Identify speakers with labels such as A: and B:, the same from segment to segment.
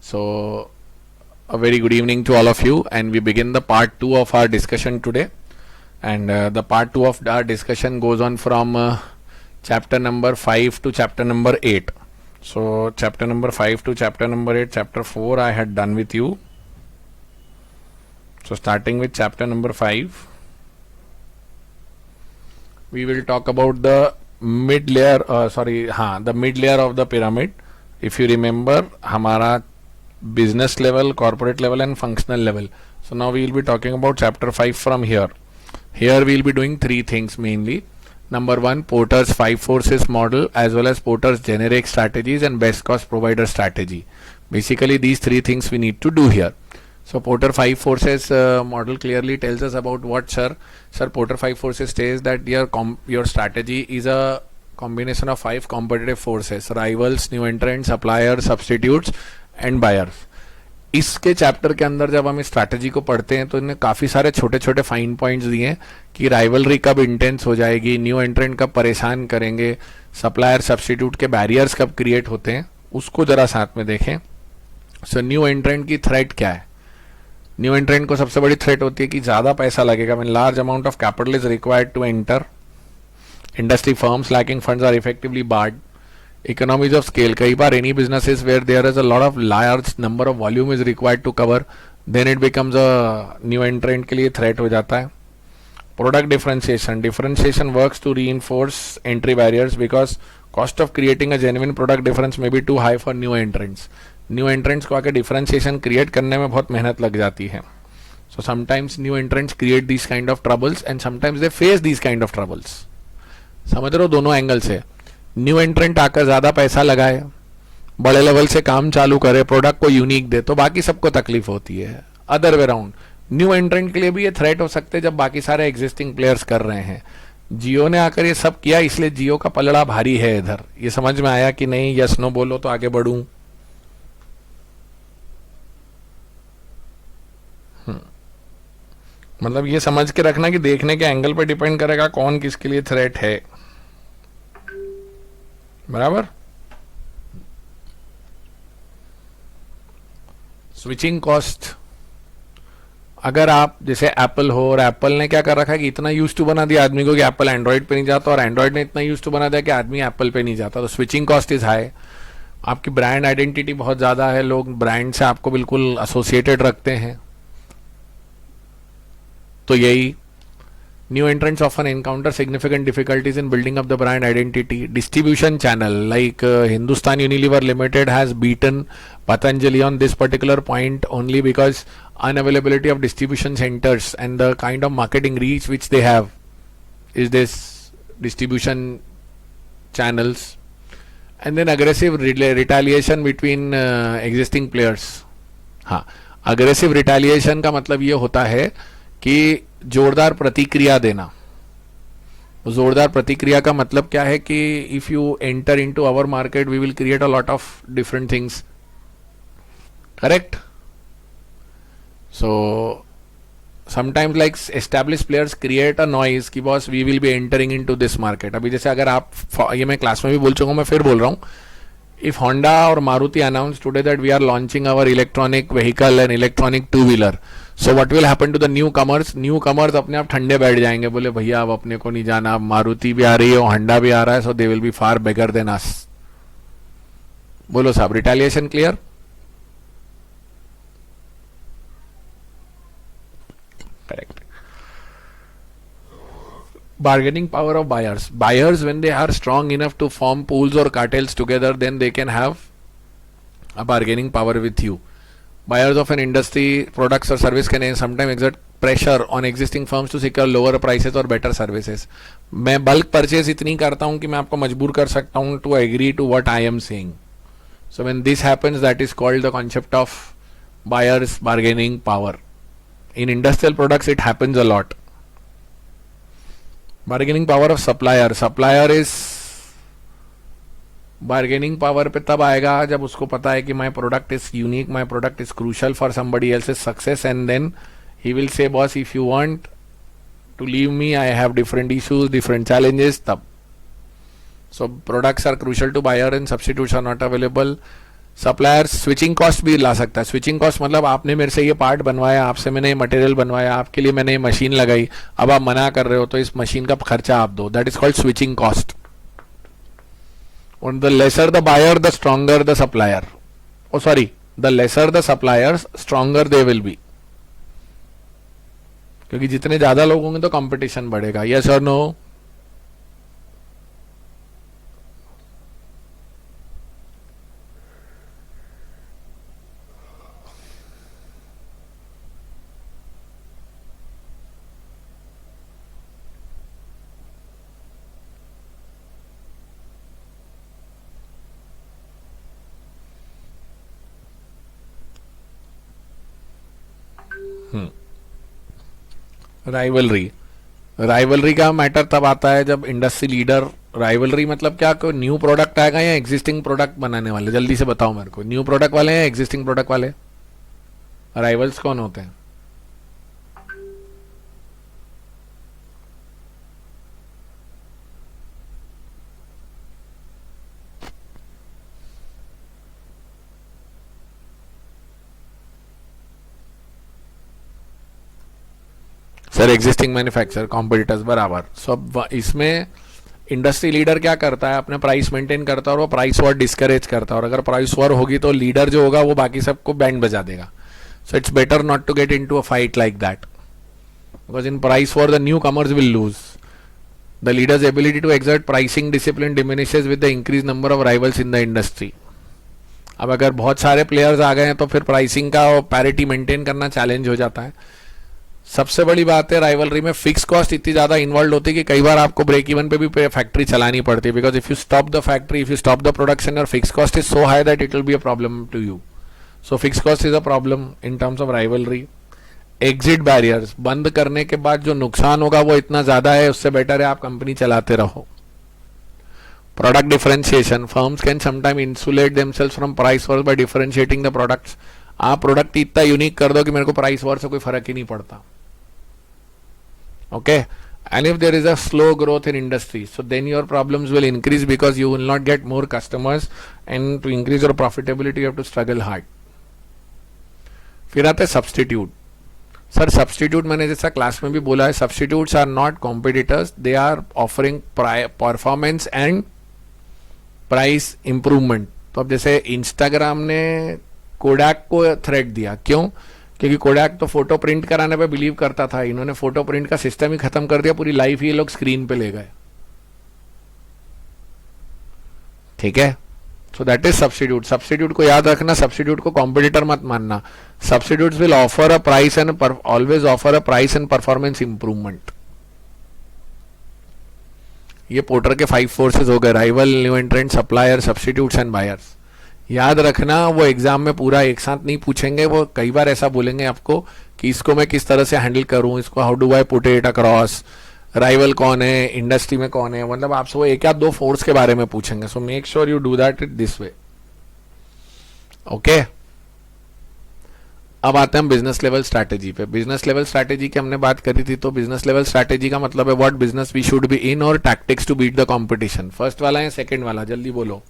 A: So, a very good evening to all of you, and we begin the part 2 of our discussion today. And the part 2 of our discussion goes on from chapter number 5 to chapter number 8. So, chapter number 5 to chapter number 8, chapter 4 I had done with you. So, starting with chapter number 5, we will talk about the mid layer, the mid layer of the pyramid. If you remember, हमारा business level, corporate level and functional level. So now we will be talking about chapter 5 from here. Here we will be doing three things mainly. Number 1, Porter's 5 forces model as well as Porter's generic strategies and best cost provider strategy. Basically these three things we need to do here. So Porter 5 forces model clearly tells us about what, sir? Sir, Porter 5 forces says that your strategy is a combination of 5 competitive forces: rivals, new entrants, suppliers, substitutes and buyers. इसके chapter के अंदर जब हम इस strategy को पढ़ते हैं तो इन्हें काफ़ी सारे छोटे छोटे फाइन पॉइंट्स दिए हैं कि राइवलरी कब इंटेंस हो जाएगी, न्यू एंट्रेंट कब परेशान करेंगे, सप्लायर सब्स्टिट्यूट के बैरियर्स कब क्रिएट होते हैं, उसको ज़रा साथ में देखें. सो न्यू एंट्रेंट की थ्रेट क्या है? न्यू एंट्रेंट को सबसे बड़ी थ्रेट होती है कि ज़्यादा पैसा लगेगा. Mean large amount of capital is required to enter. Industry firms lacking funds are effectively barred. Economies of scale. कई बार any businesses where there is a lot of large number of volume is required to cover, then it becomes a new entrant के लिए threat हो जाता है. Product differentiation. Differentiation works to reinforce entry barriers because cost of creating a genuine product difference may be too high for new entrants. New entrants को आके differentiation create करने में बहुत मेहनत लग जाती है. So sometimes new entrants create these kind of troubles and sometimes they face these kind of troubles. समझ रहे हो दोनों एंगल से. न्यू एंट्रेंट आकर ज़्यादा पैसा लगाए, बड़े लेवल से काम चालू करे, प्रोडक्ट को यूनिक दे, तो बाकी सबको तकलीफ होती है. अदर वे राउंड न्यू एंट्रेंट के लिए भी ये थ्रेट हो सकते हैं जब बाकी सारे एग्जिस्टिंग प्लेयर्स कर रहे हैं. जियो ने आकर ये सब किया, इसलिए जियो का पलड़ा भारी है इधर. ये समझ में आया कि नहीं? यस नो बोलो तो आगे बढ़ूं. मतलब ये समझ के रखना कि देखने के एंगल पे डिपेंड करेगा कौन किसके लिए थ्रेट है. बराबर. Switching cost. अगर आप जैसे एप्पल हो, और एप्पल ने क्या कर रखा है कि इतना यूज टू बना दिया आदमी को कि एप्पल एंड्रॉइड पे नहीं जाता, और एंड्रॉइड ने इतना यूज टू बना दिया कि आदमी एप्पल पे नहीं जाता. तो स्विचिंग कॉस्ट इज हाई. आपकी ब्रांड आइडेंटिटी बहुत ज़्यादा है, लोग ब्रांड से आपको बिल्कुल एसोसिएटेड रखते हैं. तो यही new entrants often encounter significant difficulties in building up the brand identity. Distribution channel like Hindustan Unilever Limited has beaten Patanjali on this particular point only because unavailability of distribution centers and the kind of marketing reach which they have is this distribution channels. And then aggressive retaliation between existing players. हाँ, aggressive retaliation का मतलब ये होता है कि जोरदार प्रतिक्रिया देना. जोरदार प्रतिक्रिया का मतलब क्या है कि if you enter into our market we will create a lot of different things. Correct. So sometimes like established players create a noise कि boss we will be entering into this market. अभी जैसे अगर आप, ये मैं class में भी बोल चुका हूं, मैं फिर बोल रहा हूं, if Honda or Maruti announce today that we are launching our electronic vehicle and electronic two-wheeler, so what will happen to the newcomers अपने आप ठंडे बैठ जाएंगे, बोले भैया अब अपने को नहीं जाना, अब मारुति भी आ रही है, होंडा भी आ रहा है, so they will be far bigger than us. बोलो साहब, retaliation clear? Correct. Bargaining power of buyers. Buyers, when they are strong enough to form pools or cartels together, then they can have a bargaining power with you. Buyers of an industry, products or service can sometimes exert pressure on existing firms to secure lower prices or better services. मैं bulk purchase इतनी करता हूँ कि मैं आपको मजबूर कर सकता हूँ to agree to what I am saying. So when this happens, that is called the concept of buyers bargaining power. In industrial products, it happens a lot. Bargaining power of supplier. Supplier is bargaining power पे तब आएगा जब उसको पता है कि my product is unique, my product is crucial for somebody else's success, and then he will say boss if you want to leave me I have different issues, different challenges. तब So products are crucial to buyer and substitutes are not available. Supplier switching cost भी ला सकता है. Switching cost मतलब आपने मेरे से ये part बनवाया, आपसे मैंने ये मटेरियल बनवाया, आपके लिए मैंने ये मशीन लगाई, अब आप मना कर रहे हो तो इस मशीन का खर्चा आप दो. That is called switching cost. The lesser the buyer the stronger the supplier. Oh sorry, the lesser the suppliers stronger they will be. क्योंकि जितने ज्यादा लोग होंगे तो कंपटीशन बढ़ेगा. यस और नो? राइवलरी. राइवलरी का मैटर तब आता है जब इंडस्ट्री लीडर. राइवलरी मतलब क्या, कोई न्यू प्रोडक्ट आएगा या एग्जिस्टिंग प्रोडक्ट बनाने वाले? जल्दी से बताओ मेरे को, न्यू प्रोडक्ट वाले हैं एग्जिस्टिंग प्रोडक्ट वाले? राइवल्स कौन होते हैं? सर एग्जिस्टिंग मैन्युफैक्चरर, कॉम्पिटिटर्स, बराबर. सो अब इसमें इंडस्ट्री लीडर क्या करता है, अपने प्राइस मेंटेन करता है और वो प्राइस वॉर डिस्करेज करता है. और अगर प्राइस वॉर होगी तो लीडर जो होगा वो बाकी सबको बैंड बजा देगा. So it's better not to get into a fight like that, because in price war the newcomers will lose. The leaders ability to exert pricing discipline diminishes with the increase number of rivals in the industry. अब अगर बहुत सारे players आ गए हैं तो फिर pricing का parity maintain करना चैलेंज हो जाता है. सबसे बड़ी बात है राइवलरी में फिक्स कॉस्ट इतनी ज्यादा इन्वॉल्व होती है कि कई बार आपको ब्रेक इवन पे भी फैक्ट्री चलानी पड़ती है. Because if you stop the factory, if you stop the production, और fix cost is so high that it will be a problem to you. So fix cost is a problem in terms of rivalry. Exit barriers, बंद करने के बाद जो नुकसान होगा वो इतना ज्यादा है, उससे बेटर है आप कंपनी चलाते रहो. Product differentiation, firms can sometime insulate themselves from price war by differentiating the products. आप प्रोडक्ट इतना यूनिक कर दो कि मेरे को प्राइस वॉर से कोई फर्क ही नहीं पड़ता. Okay, and if there is a slow growth in industry, so then your problems will increase because you will not get more customers, and to increase your profitability you have to struggle hard. फिर आते substitute. Sir substitute मैंने जैसा class में भी बोला है, substitutes are not competitors, they are offering performance and price improvement. तो अब जैसे इंस्टाग्राम ने कोडैक को थ्रेट दिया, क्यों? क्योंकि कोडैक तो फोटो प्रिंट कराने पे बिलीव करता था, इन्होंने फोटो प्रिंट का सिस्टम ही खत्म कर दिया, पूरी लाइफ ही ये लोग स्क्रीन पे ले गए. ठीक है, so that is substitute. Substitute को याद रखना, सब्स्टिट्यूट को कॉम्पिटिटर मत मानना. Substitutes will offer a price and always offer a price and performance improvement. ये पोर्टर के 5 फोर्सेस हो गए: rival, new एंट्रेंट, supplier, substitutes and buyers. याद रखना, वो एग्जाम में पूरा एक साथ नहीं पूछेंगे, वो कई बार ऐसा बोलेंगे आपको कि इसको मैं किस तरह से हैंडल करूं, इसको how do I put it across, rival कौन है, इंडस्ट्री में कौन है, मतलब आपसे वो एक या दो फोर्स के बारे में पूछेंगे. So make sure you do that it this way. Okay, अब आते हैं बिजनेस लेवल स्ट्रैटेजी पे. बिजनेस लेवल स्ट्रैटेजी की हमने बात करी थी, तो बिजनेस लेवल स्ट्रैटेजी का मतलब है what business we should be in और tactics to beat the competition. First वाला है सेकंड वाला, जल्दी बोलो.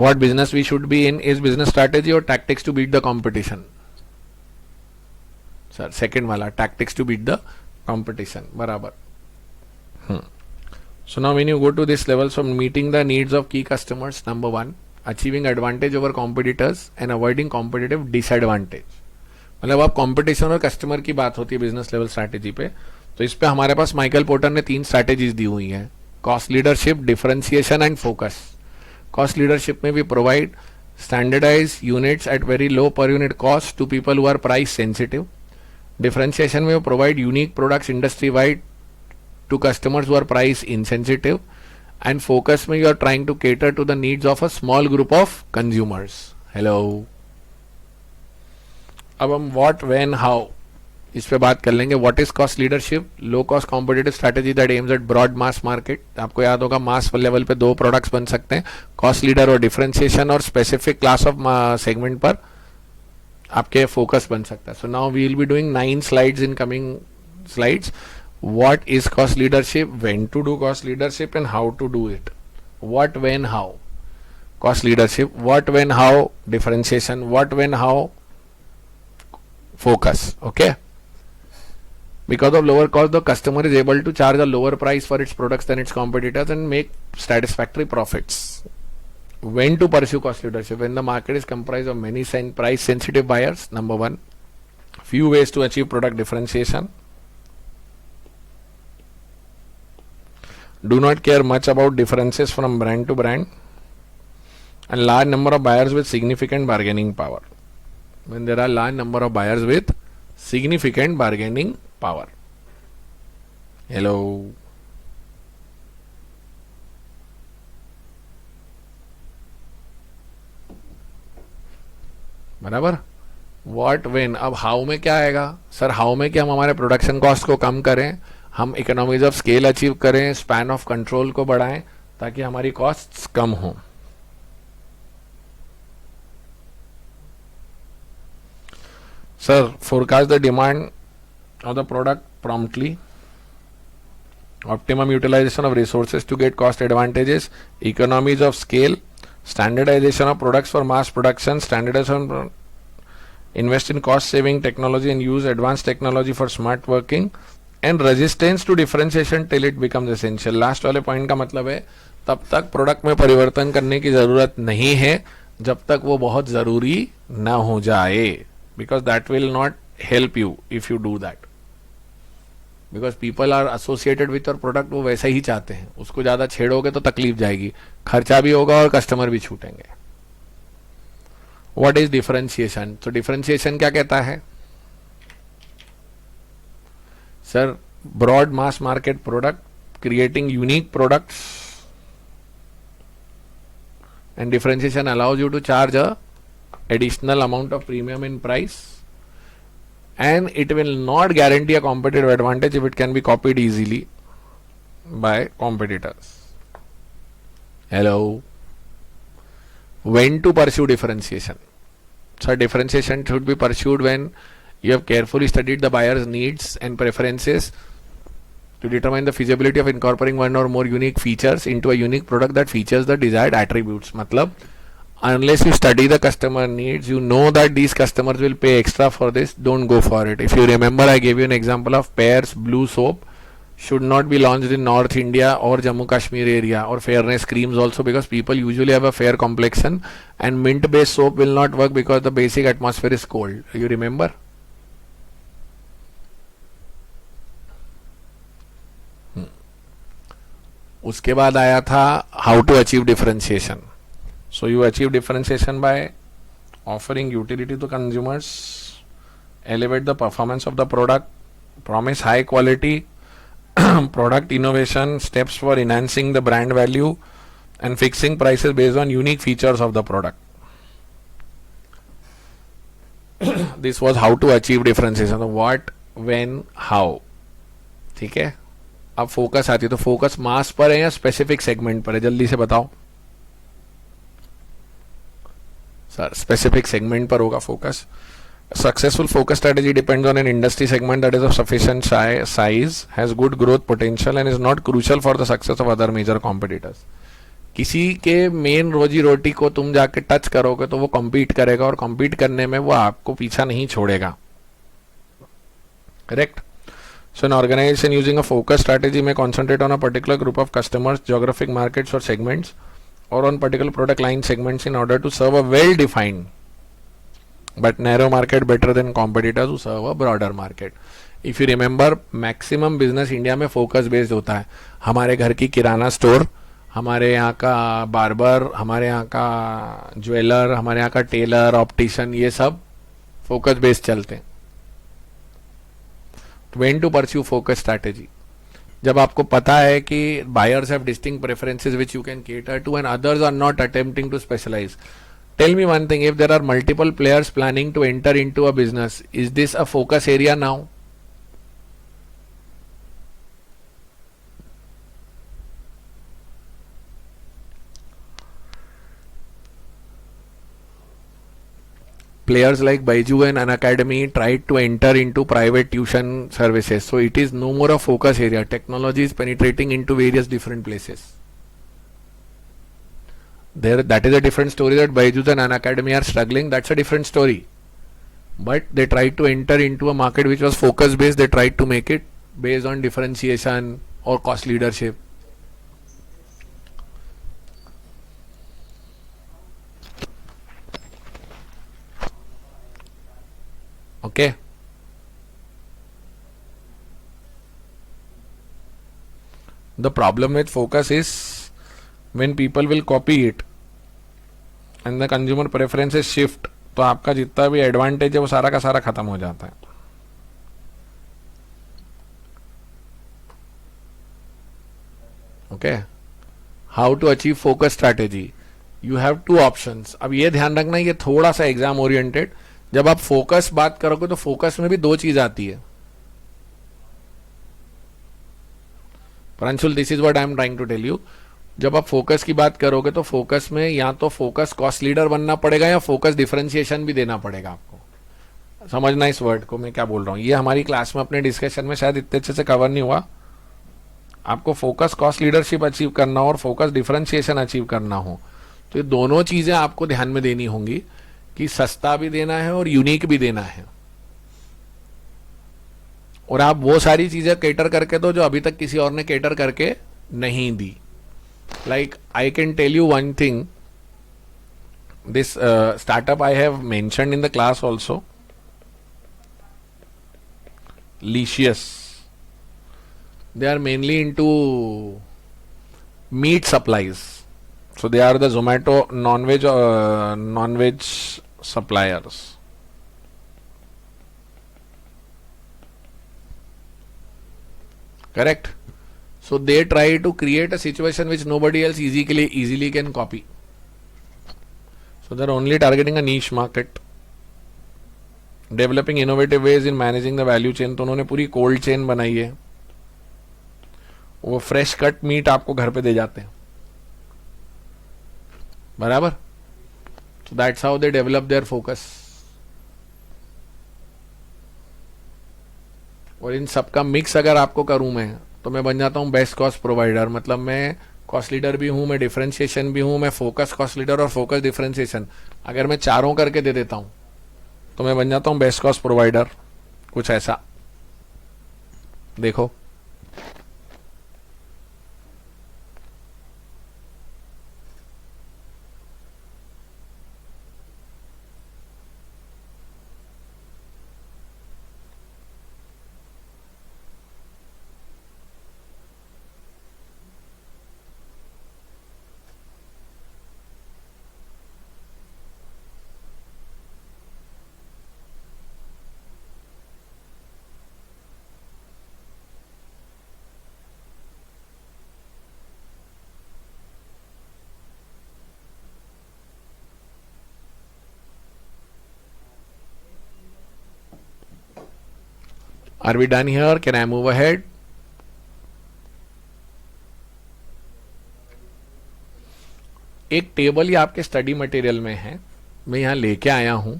A: What business we should be in is business strategy or tactics to beat the competition? Sir, second वाला, tactics to beat the competition, बराबर. So now when you go to this level, so meeting the needs of key customers, number 1, achieving advantage over competitors and avoiding competitive disadvantage. मतलब अब competition और customer की बात होती है business level strategy पे, तो इस पे हमारे पास माइकल पोर्टर ने 3 स्ट्रैटेजीज दी हुई हैं: cost leadership, differentiation and focus. Cost leadership में भी provide standardized units at very low per unit cost to people who are price sensitive. Differentiation में provide unique products industry wide to customers who are price insensitive. And focus में you are trying to cater to the needs of a small group of consumers. Hello. अब हम what, when, how इस पे बात कर लेंगे. What is cost leadership? Low cost competitive strategy that aims at broad mass market. आपको याद होगा मास लेवल पे 2 प्रोडक्ट्स बन सकते हैं, कॉस्ट लीडर और डिफरेंशिएशन, और स्पेसिफिक क्लास ऑफ सेगमेंट पर आपके फोकस बन सकता है. So now we will be doing 9 slides in coming slides. What is cost leadership, when to do cost leadership and how to do it. What, when, how. cost leadership. What, when, how, differentiation. What, when, how, focus. Okay. Because of lower cost, the customer is able to charge a lower price for its products than its competitors and make satisfactory profits. When to pursue cost leadership? When the market is comprised of many price sensitive buyers. Number one. Few ways to achieve product differentiation. Do not care much about differences from brand to brand. And large number of buyers with significant bargaining power. When there are large number of buyers with significant bargaining power. Hello. बराबर. What, when. अब how में क्या आएगा sir? How में क्या हम हमारे production cost को कम करें, हम इकोनॉमीज ऑफ स्केल अचीव करें, स्पैन ऑफ कंट्रोल को बढ़ाएं ताकि हमारी कॉस्ट्स कम हो. Sir, forecast the demand of the product promptly. Optimum utilization of resources to get cost advantages. Economies of scale. Standardization of products for mass production. Standardization. Invest in cost saving technology and use advanced technology for smart working. And resistance to differentiation till it becomes essential. Last वाले point का मतलब है तब तक product में परिवर्तन करने की जरूरत नहीं है जब तक वो बहुत जरूरी ना हो जाए. Because that will not help you if you do that. Because people are associated with your product, वो वैसा ही चाहते हैं. उसको ज्यादा छेड़ोगे तो तकलीफ जाएगी, खर्चा भी होगा और कस्टमर भी छूटेंगे. What is differentiation? तो डिफरेंशिएशन क्या कहता है sir? Broad mass market product creating unique products and differentiation allows you to charge a additional amount of premium in price. And it will not guarantee a competitive advantage if it can be copied easily by competitors. Hello. When to pursue differentiation? So differentiation should be pursued when you have carefully studied the buyer's needs and preferences to determine the feasibility of incorporating one or more unique features into a unique product that features the desired attributes. मतलब unless you study the customer needs, you know that these customers will pay extra for this, don't go for it. If you remember, I gave you an example of Pears blue soap should not be launched in North India or Jammu Kashmir area, or fairness creams also, because people usually have a fair complexion, and mint based soap will not work because the basic atmosphere is cold. You remember? उसके बाद आया था how to achieve differentiation. So you achieve differentiation by offering utility to consumers, elevate the performance of the product, promise high quality, product innovation, steps for enhancing the brand value, and fixing prices based on unique features of the product. This was how to achieve differentiation. So what, when, how. ठीक है. अब focus आती है, तो focus मास पर है या specific segment पर है? जल्दी से बताओ सर. स्पेसिफिक सेगमेंट पर होगा focus. Successful focus strategy depends on an industry segment that is of sufficient size, has good growth potential and is not crucial for the success of other major competitors. किसी के main रोजी रोटी को तुम जाके touch करोगे तो वो compete करेगा, और कॉम्पीट करने में वो आपको पीछा नहीं छोड़ेगा. Correct. So an organization using a focus strategy may concentrate on a particular group of customers, geographic markets or segments, or on particular product line segments in order to serve a well-defined but narrow market better than competitors who serve a broader market. If you remember, maximum business India में focus based होता है. हमारे घर की किराना store, हमारे यहाँ का barber, हमारे यहाँ का ज्वेलर, हमारे यहाँ का टेलर, ऑप्टिशियन, ये सब फोकस बेस्ड चलते हैं. When to pursue focus strategy? जब आपको पता है कि buyers have distinct preferences which you can cater to and others are not attempting to specialize. Tell me one thing, if there are multiple players planning to enter into a business, is this a focus area now? Players like Byju and Unacademy tried to enter into private tuition services. So it is no more a focus area. Technology is penetrating into various different places. There, that is a different story. That Byju's and Unacademy are struggling. That's a different story. But they tried to enter into a market which was focus based. They tried to make it based on differentiation or cost leadership. Okay. The problem with focus is when people will copy it and the consumer preferences shift, तो आपका जितना भी advantage है वो सारा का सारा खत्म हो जाता है. Okay, how to achieve focus strategy. You have two options. अब ये ध्यान रखना, ये थोड़ा सा एग्जाम ओरिएंटेड. जब आप फोकस बात करोगे तो फोकस में भी दो चीज आती है. Pranshul, this is what I am trying to tell you. जब आप फोकस की बात करोगे तो फोकस में या तो फोकस कॉस्ट लीडर बनना पड़ेगा या फोकस डिफरेंशिएशन भी देना पड़ेगा आपको. समझना इस वर्ड को मैं क्या बोल रहा हूँ. ये हमारी क्लास में अपने डिस्कशन में शायद इतने अच्छे से कवर नहीं हुआ. आपको फोकस कॉस्ट लीडरशिप अचीव करना हो और फोकस डिफरेंशिएशन अचीव करना हो तो ये दोनों चीजें आपको ध्यान में देनी होंगी कि सस्ता भी देना है और यूनिक भी देना है. और आप वो सारी चीजें केटर करके दो जो अभी तक किसी और ने केटर करके नहीं दी. Like I can tell you one thing. This startup I have mentioned in the class also, Licious. They are mainly into meat supplies. So they are the Zomato non-veg suppliers. Correct. So they try to create a situation which nobody else easily can copy. So they are only targeting a niche market. Developing innovative ways in managing the value chain. तो उन्होंने पूरी cold chain बनाई है. वो fresh cut meet आपको घर पे दे जाते हैं. बराबर. So that's how they develop their focus. और इन सबका मिक्स अगर आपको करूं मैं तो मैं बन जाता हूं बेस्ट कॉस्ट प्रोवाइडर. मतलब मैं कॉस्ट लीडर भी हूं, मैं डिफरेंशिएशन भी हूं, मैं फोकस कॉस्ट लीडर और फोकस डिफरेंशिएशन. अगर मैं चारों करके दे देता हूं तो मैं बन जाता हूं बेस्ट कॉस्ट प्रोवाइडर. कुछ ऐसा देखो. Are we done here? Can I move ahead? एक टेबल ही आपके स्टडी मटेरियल में है, मैं यहाँ लेके आया हूं.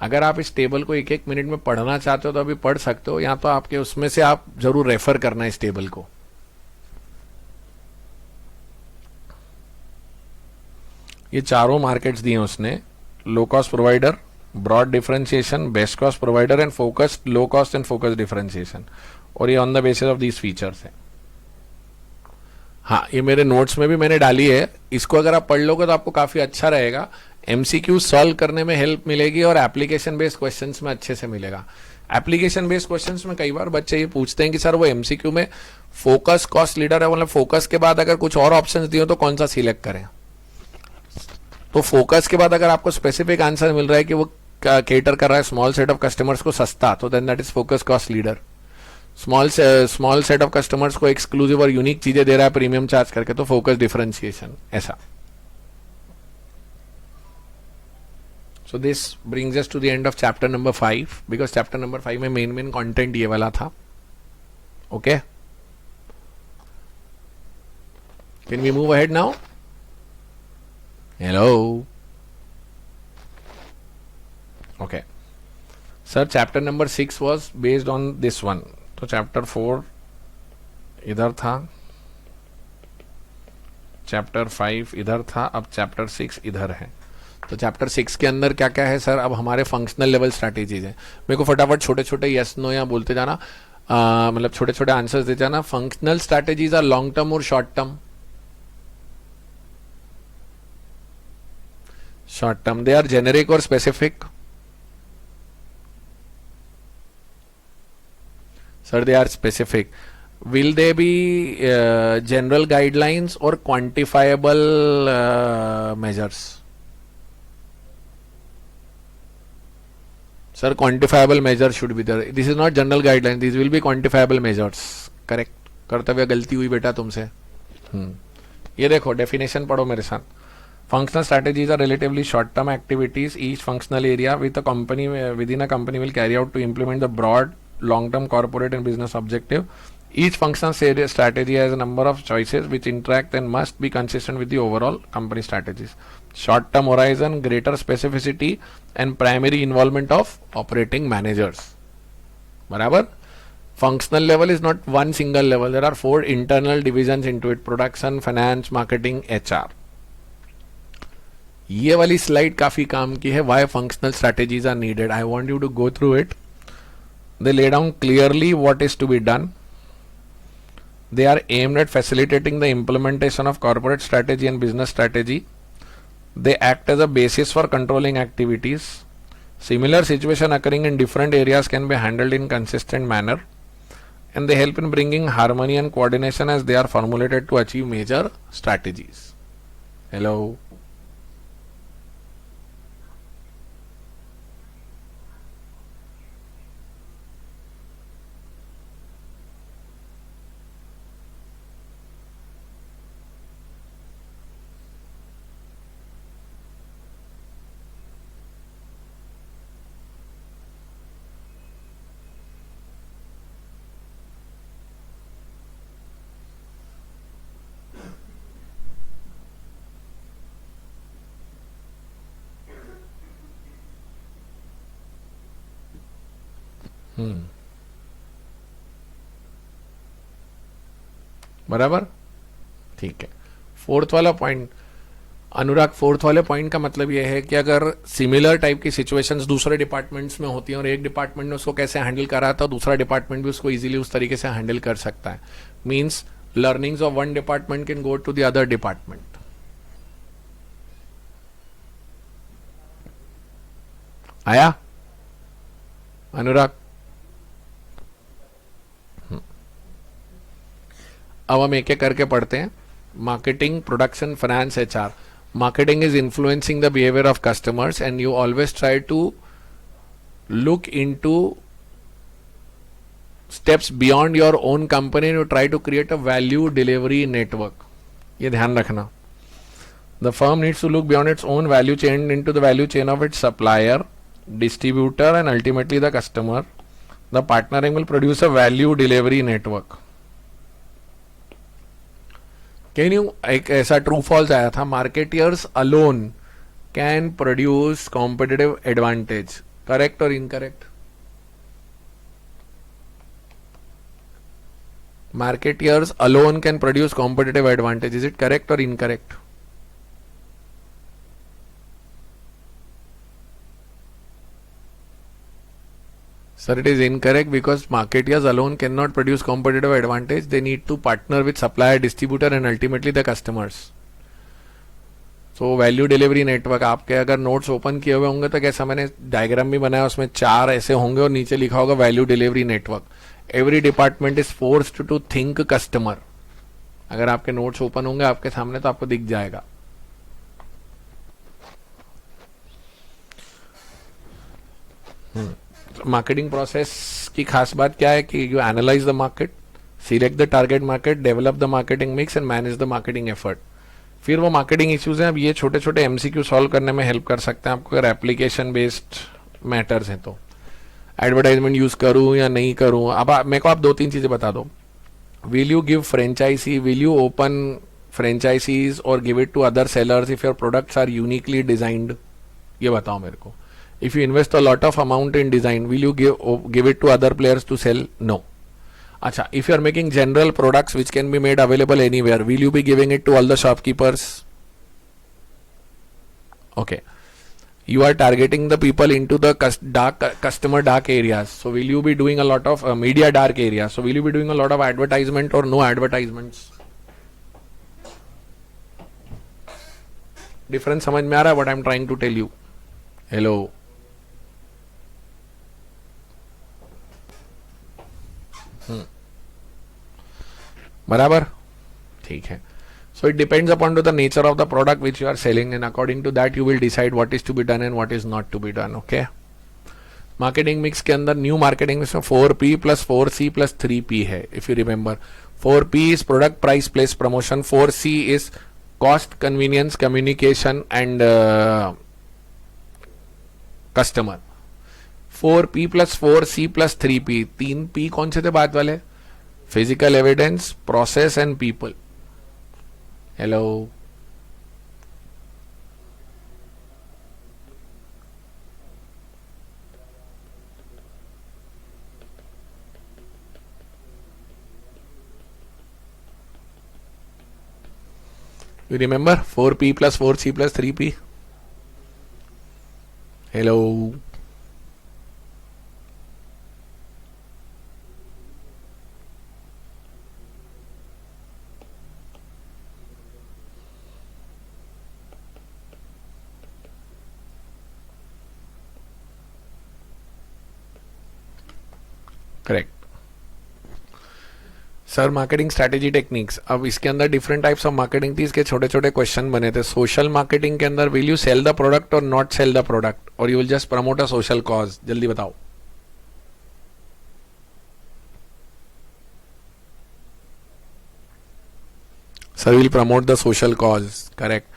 A: अगर आप इस टेबल को एक एक मिनट में पढ़ना चाहते हो तो अभी पढ़ सकते हो, या तो आपके उसमें से आप जरूर रेफर करना इस टेबल को. ये चारों मार्केट्स दिए उसने. Low cost provider, broad differentiation, best cost provider and focused low cost and focused differentiation. और ये on the basis of these features है. हाँ, ये मेरे नोट्स में भी मैंने डाली है. इसको अगर आप पढ़ लोगे तो आपको काफी अच्छा रहेगा. एमसीक्यू सॉल्व करने में हेल्प मिलेगी और एप्लीकेशन बेस्ड क्वेश्चंस में अच्छे से मिलेगा. एप्लीकेशन बेस्ड क्वेश्चंस में कई बार बच्चे ये पूछते हैं कि सर वो एमसीक्यू में फोकस कॉस्ट लीडर है, मतलब फोकस के बाद अगर कुछ और ऑप्शंस दिए तो कौन सा सिलेक्ट करें. तो फोकस के बाद अगर आपको स्पेसिफिक आंसर मिल रहा है कि वो केटर कर रहा है स्मॉल सेट ऑफ कस्टमर्स को सस्ता, तो then that is focus cost leader. Small set of customers को एक्सक्लूसिव और यूनिक चीजें दे रहा है प्रीमियम चार्ज करके, तो फोकस डिफरेंशिएशन. ऐसा. So this brings us to the end of chapter number 5, बिकॉज चैप्टर नंबर 5 में मेन कंटेंट ये वाला था. Okay, can we move ahead now? Hello. Okay. Sir, chapter number 6 was based on this one. तो chapter 4 इधर था, chapter 5 इधर था, अब चैप्टर 6 इधर है। तो चैप्टर 6 के अंदर क्या क्या है सर? अब हमारे फंक्शनल लेवल स्ट्रैटेजीज है। मेरे को फटाफट छोटे छोटे यस नो या बोलते जाना, मतलब छोटे छोटे आंसर्स देते जाना। Functional strategies are long term और short term? Short term. They are generic और specific? Sir they are specific. Will they be general guidelines or quantifiable measures? Sir, quantifiable measures should be there. This is not general guidelines. These will be quantifiable measures. Correct. कर्तव्य गलती हुई बेटा तुमसे। ये देखो definition पढ़ो मेरे साथ। Functional strategies are relatively short-term activities. Each functional area within a company will carry out to implement the broad, long-term corporate and business objective. Each functional strategy has a number of choices which interact and must be consistent with the overall company strategies. Short-term horizon, greater specificity, and primary involvement of operating managers. बराबर? Functional level is not one single level. There are 4 internal divisions into it: production, finance, marketing, HR. ये वाली slide काफी काम की है. Why functional strategies are needed? I want you to go through it. They lay down clearly what is to be done. They are aimed at facilitating the implementation of corporate strategy and business strategy. They act as a basis for controlling activities. Similar situation occurring in different areas can be handled in consistent manner, and they help in bringing harmony and coordination as they are formulated to achieve major strategies. Hello. बराबर? ठीक है। Fourth वाला point अनुराग, fourth वाले point का मतलब यह है कि अगर सिमिलर टाइप की सिचुएशंस दूसरे डिपार्टमेंट्स में होती हैं और एक डिपार्टमेंट ने उसको कैसे हैंडल करा था, दूसरा डिपार्टमेंट भी उसको इजीली उस तरीके से हैंडल कर सकता है. Means learnings of one department can go to the other department. आया अनुराग? अब हम एक एक करके पढ़ते हैं. Marketing, production, finance, HR. Marketing is influencing the behavior of customers, and you always try to look into steps beyond your own company and you try to create a value delivery network. ये ध्यान रखना. The firm needs to look beyond its own value chain into the value chain of its supplier, distributor, and ultimately the customer. The partnering will produce a value delivery network. Can you, एक ऐसा true false आया था, marketers alone can produce competitive advantage. Correct और incorrect? Marketers alone can produce competitive advantage. Is it correct और incorrect? Sir, it is incorrect because marketeers alone cannot produce competitive advantage. They need to partner with supplier, distributor and ultimately the customers. So value delivery network. आपके अगर notes open किए हुए होंगे तो कैसा मैंने diagram भी बनाया, उसमें 4 ऐसे होंगे और नीचे लिखा होगा value delivery network. Every department is forced to think customer. अगर आपके नोट्स ओपन होंगे आपके सामने तो आपको दिख जाएगा. मार्केटिंग प्रोसेस की खास बात क्या है कि you analyse the market, select the target market, develop the marketing mix and manage the marketing effort. फिर वो मार्केटिंग इश्यूज हैं, अब ये छोटे छोटे MCQ सॉल्व करने में हेल्प कर सकते हैं आपको अगर एप्लीकेशन बेस्ड मैटर्स हैं तो. एडवर्टाइजमेंट यूज करूं या नहीं करूं, अब मेरे को आप 2-3 चीजें बता दो. Will you give franchisee, will you open franchisees और give it to other sellers if your products are uniquely designed? ये बताओ मेरे को. If you invest a lot of amount in design, will you give it to other players to sell? No. Acha, if you are making general products which can be made available anywhere, will you be giving it to all the shopkeepers? Okay. You are targeting the people into the customer dark areas. So will you be doing a lot of media dark areas? So will you be doing a lot of advertisement or no advertisements? Difference समझ में आ रहा है what I'm trying to tell you? Hello. बराबर ठीक है. So it depends upon to the nature of the product which you are selling, and according to that you will decide what is to be done and what is not to be done. Okay. Marketing mix के अंदर new marketing mix में 4P plus 4C plus 3P है. If you remember 4P is product price place promotion, 4C is cost convenience communication and customer. 4P plus 4C plus 3P, 3P कौन से थे बात वाले? Physical evidence, process and people. Hello. You remember 4P plus 4C plus 3P? Hello. Correct sir. Marketing strategy techniques, अब इसके अंदर different types of marketing थी, इसके छोटे छोटे क्वेश्चन बने थे. सोशल मार्केटिंग के अंदर will you sell the product और नॉट सेल द प्रोडक्ट, और you will just promote a social cause? जल्दी बताओ. Sir will promote the social cause. Correct.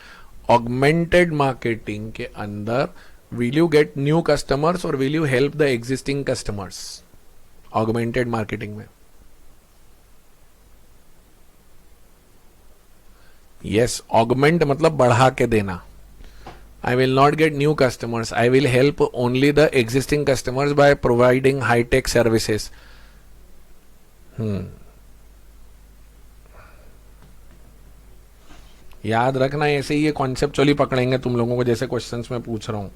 A: Augmented marketing के अंदर will you get new customers और will you help the existing customers? Augmented marketing में yes, augment मतलब बढ़ा के देना. I will not get new customers, I will help only the existing customers by providing high tech services. याद रखना, ऐसे ही ये कॉन्सेप्चुअली पकड़ेंगे तुम लोगों को, जैसे क्वेश्चंस में पूछ रहा हूं.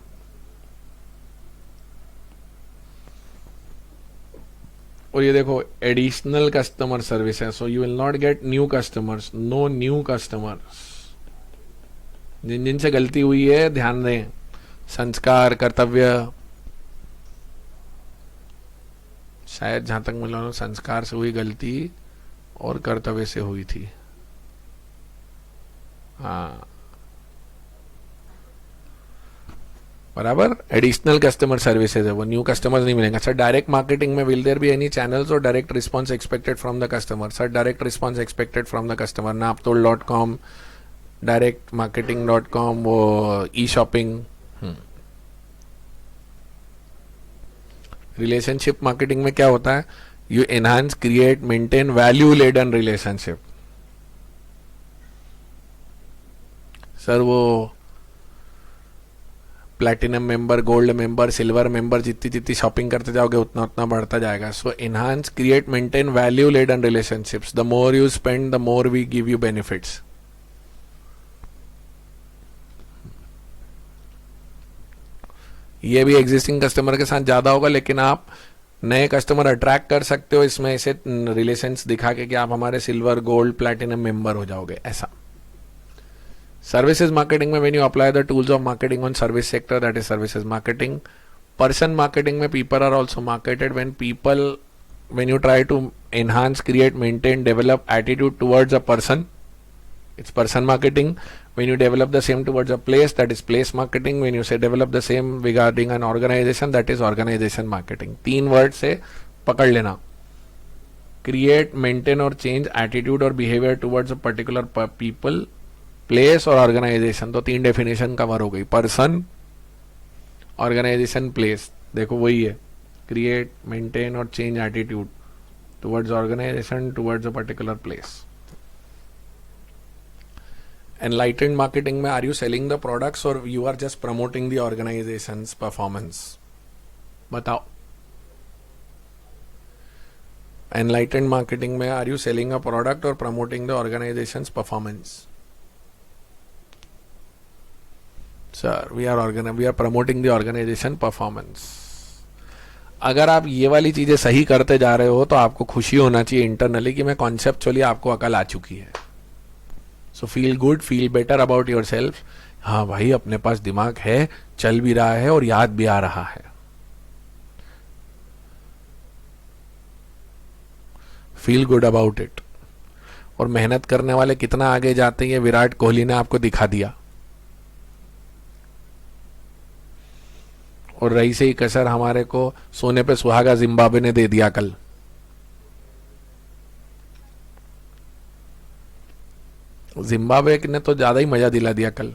A: और ये देखो एडिशनल कस्टमर सर्विस है. So you will not get new customers, no new customers. जिन जिन से गलती हुई है ध्यान दें. संस्कार, कर्तव्य, शायद जहां तक मुझे संस्कार से हुई गलती और कर्तव्य से हुई थी. हाँ बराबर. एडिशनल कस्टमर सर्विसेज है वो, न्यू कस्टमर्स नहीं मिलेंगे. सर डायरेक्ट मार्केटिंग में will there be any channels और direct response expected from the customer? Sir direct response expected from the customer. naptol.com, directmarketing.com, वो ई शॉपिंग. रिलेशनशिप मार्केटिंग में क्या होता है? You enhance, create, maintain value led and relationship. Sir वो platinum member, gold member, silver member, जितनी जितनी shopping करते जाओगे उतना उतना बढ़ता जाएगा. So enhance, create, maintain value led and relationships. The more you spend the more we give you benefits. ये भी एग्जिस्टिंग कस्टमर के साथ ज्यादा होगा, लेकिन आप नए कस्टमर अट्रैक्ट कर सकते हो इसमें ऐसे रिलेशंस दिखा के कि आप हमारे सिल्वर, गोल्ड, प्लैटिनम मेंबर हो जाओगे, ऐसा. Services marketing में when you apply the tools of marketing on service sector, that is services marketing. Person marketing में people are also marketed when you try to enhance, create, maintain, develop attitude towards a person, it's person marketing. When you develop the same towards a place, that is place marketing. When you say develop the same regarding an organization, that is organization marketing. 3 word से पकड़ लेना. Create, maintain और change attitude और behavior towards a particular people, place और organisation. तो 3 definition cover हो गई. Person, organisation, place. देखो वही है, क्रिएट, मेंटेन और change attitude towards organisation, towards a particular place. Enlightened marketing में are you selling the products और you are just promoting the organisation's performance? बताओ. एनलाइटेंड मार्केटिंग में are you selling a product और promoting the organisation's performance? Sir we are promoting the organisation performance. अगर आप ये वाली चीजें सही करते जा रहे हो तो आपको खुशी होना चाहिए इंटरनली कि मैं कॉन्सेप्चुअली आपको अकल आ चुकी है. So feel good, feel better about your self. हाँ भाई, अपने पास दिमाग है, चल भी रहा है और याद भी आ रहा है. Feel good about it. और मेहनत करने वाले कितना आगे जाते हैं, विराट कोहली ने आपको दिखा दिया. और रही से ही कसर हमारे को सोने पे सुहागा जिम्बाब्वे ने दे दिया कल. जिम्बाब्वे ने तो ज्यादा ही मजा दिला दिया कल.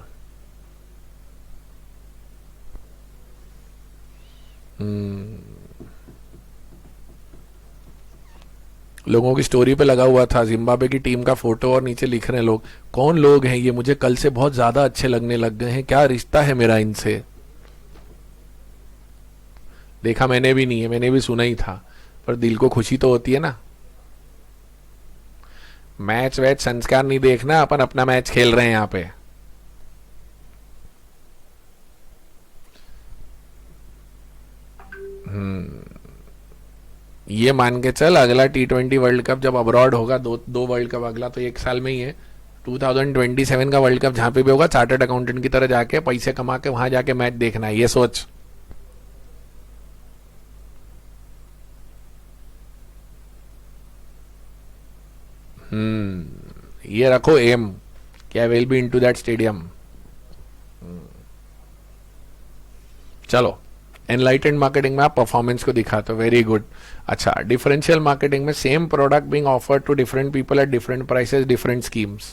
A: लोगों की स्टोरी पे लगा हुआ था जिम्बाब्वे की टीम का फोटो और नीचे लिख रहे हैं लोग, कौन लोग हैं ये, मुझे कल से बहुत ज्यादा अच्छे लगने लग गए हैं, क्या रिश्ता है मेरा इनसे. देखा मैंने भी नहीं है, मैंने भी सुना ही था, पर दिल को खुशी तो होती है ना. मैच वैच संस्कार नहीं देखना, अपन अपना मैच खेल रहे हैं यहां पे. ये मान के चल अगला T20 वर्ल्ड कप जब अब्रॉड होगा, दो वर्ल्ड कप, अगला तो एक साल में ही है, 2027 का वर्ल्ड कप जहां पे भी होगा, चार्टर्ड अकाउंटेंट की तरह जाके पैसे कमा के वहां जाके मैच देखना है, ये सोच. ये रखो एम कि I will be into that stadium. चलो, एनलाइटेंड मार्केटिंग में आप परफॉर्मेंस को दिखाते हो, वेरी गुड. अच्छा, डिफरेंशियल मार्केटिंग में same product being offered to different people at different prices, different schemes.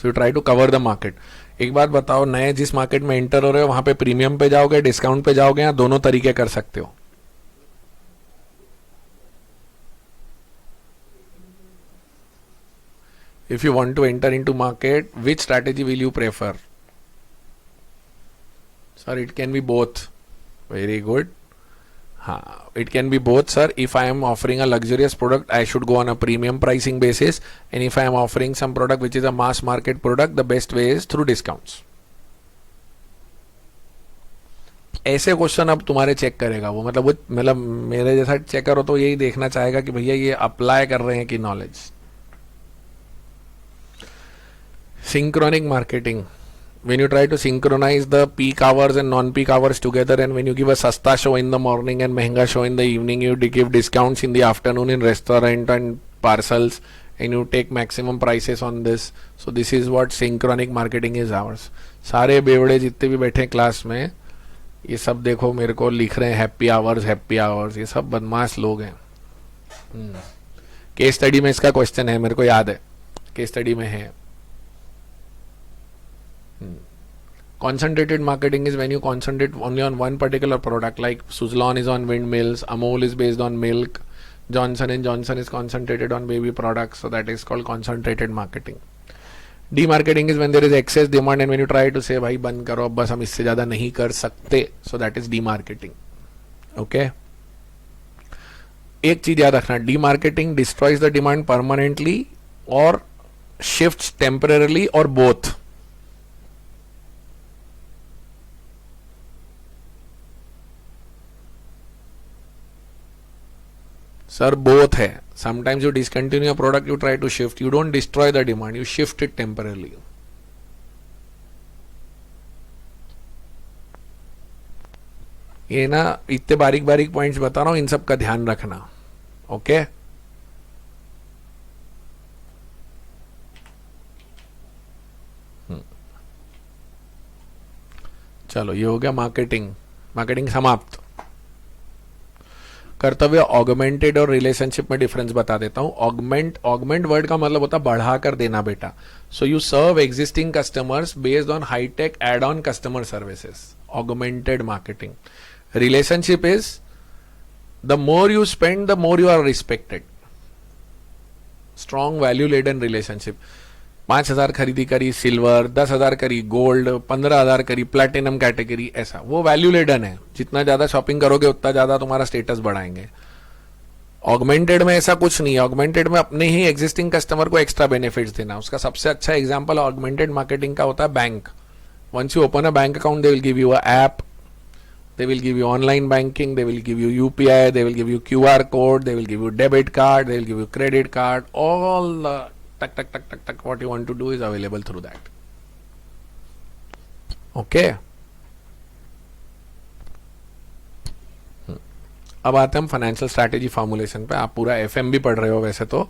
A: So you try to cover the market. एक बात बताओ, नए जिस मार्केट में एंटर हो रहे हो वहां पे प्रीमियम पे जाओगे, डिस्काउंट पे जाओगे, या दोनों तरीके कर सकते हो? If you want to enter into market, which strategy will you prefer? Sir, it can be both. Very good. It can be both, sir. If I am offering a luxurious product, I should go on a premium pricing basis. And if I am offering some product which is a mass market product, the best way is through discounts. ऐसे question अब तुम्हारे check करेगा वो, मतलब मेरे जैसा checker हो तो यही देखना चाहेगा कि भैया ये अप्लाई कर रहे हैं कि knowledge. Synchronic marketing. When you try to synchronize the peak hours and non-peak hours together, and when you give a sasta show in the morning and mehenga show in the evening, you give discounts in the afternoon in restaurant and parcels, and you take maximum prices on this. So this is what synchronic marketing is ours. सारे बेवड़े जितने भी बैठे class में, ये सब देखो मेरे को लिख रहे हैं हैप्पी आवर्स, ये सब बदमाश लोग हैं. केस स्टडी में इसका क्वेश्चन है, मेरे को याद है, केस स्टडी में है. Concentrated marketing is when you concentrate only on one particular product, like Suzlon is on windmills, Amul is based on milk, Johnson and Johnson is concentrated on baby products, so that is called concentrated marketing. Demarketing is when there is excess demand and when you try to say भाई बंद करो अब बस हम इससे ज्यादा नहीं कर सकते, so that is demarketing. Okay? एक चीज याद रखना, demarketing destroys the demand permanently or shifts temporarily or both. Sir, both है. Sometimes you discontinue a product, you try to shift. You don't destroy the demand, you shift it temporarily. ये ना इतने बारीक बारीक पॉइंट्स बता रहा हूं, इन सब का ध्यान रखना. ओके? चलो, ये हो गया मार्केटिंग समाप्त. कर्तव्य ऑगमेंटेड और रिलेशनशिप में डिफरेंस बता देता हूं. ऑगमेंट वर्ड का मतलब होता है बढ़ाकर देना बेटा. So you serve existing customers based on high tech add on customer services, augmented marketing. Relationship is the more you spend the more you are respected. Strong value laden relationship. 5,000 खरीदी करी silver, 10,000 करी गोल्ड, 15,000 करी platinum category, ऐसा वो value laden है. जितना ज्यादा shopping करोगे उतना ज्यादा तुम्हारा स्टेटस बढ़ाएंगे. ऑगमेंटेड में ऐसा कुछ नहीं है, ऑगमेंटेड में अपने ही एग्जिस्टिंग कस्टमर को एक्स्ट्रा बेनिफिट्स देना। उसका सबसे अच्छा एग्जांपल ऑगमेंटेड मार्केटिंग का होता है bank. Once you open a bank account, they will give you a app, they will give you online banking, they will give you UPI, they will give you QR code, they will give you debit card, they will give you credit card, all the tuck what you want to do is available through that. Okay. अब आते हैं हम financial strategy formulation पे। आप पूरा FM भी पढ़ रहे हो वैसे तो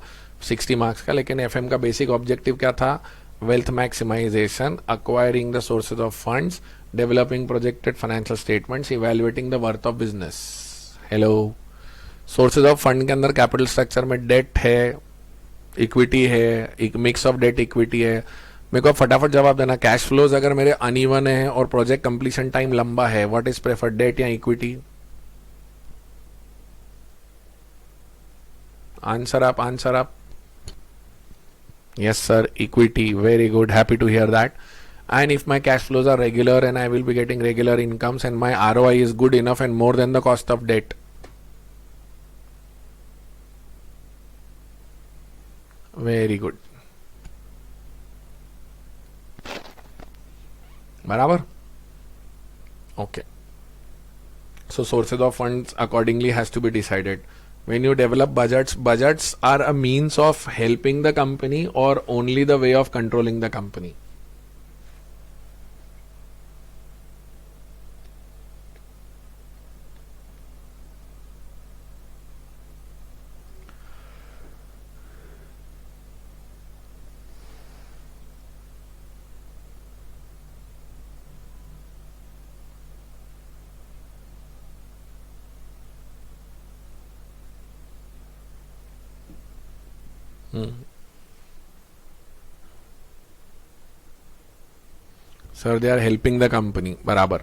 A: 60 मार्क्स का, लेकिन एफएम का बेसिक ऑब्जेक्टिव क्या था? Wealth maximization, acquiring the sources of funds, developing projected financial statements, evaluating the worth of business. Hello, sources of fund के अंदर कैपिटल स्ट्रक्चर में डेट है, इक्विटी है, एक मिक्स ऑफ डेट इक्विटी है। मेरे को फटाफट जवाब देना, कैश फ्लोज अगर मेरे अनइवन है और प्रोजेक्ट कंप्लीशन टाइम लंबा है, व्हाट इज प्रेफर्ड, डेट या इक्विटी? आंसर आप। Yes, sir. Equity. Very good. Happy to hear that. And if my cash flows are regular and I will be getting regular incomes and my ROI is good enough and more than the cost of debt. Very good. बराबर? Okay. So sources of funds accordingly has to be decided. When you develop budgets are a means of helping the company or only the way of controlling the company? Sir they are helping the company, बराबर,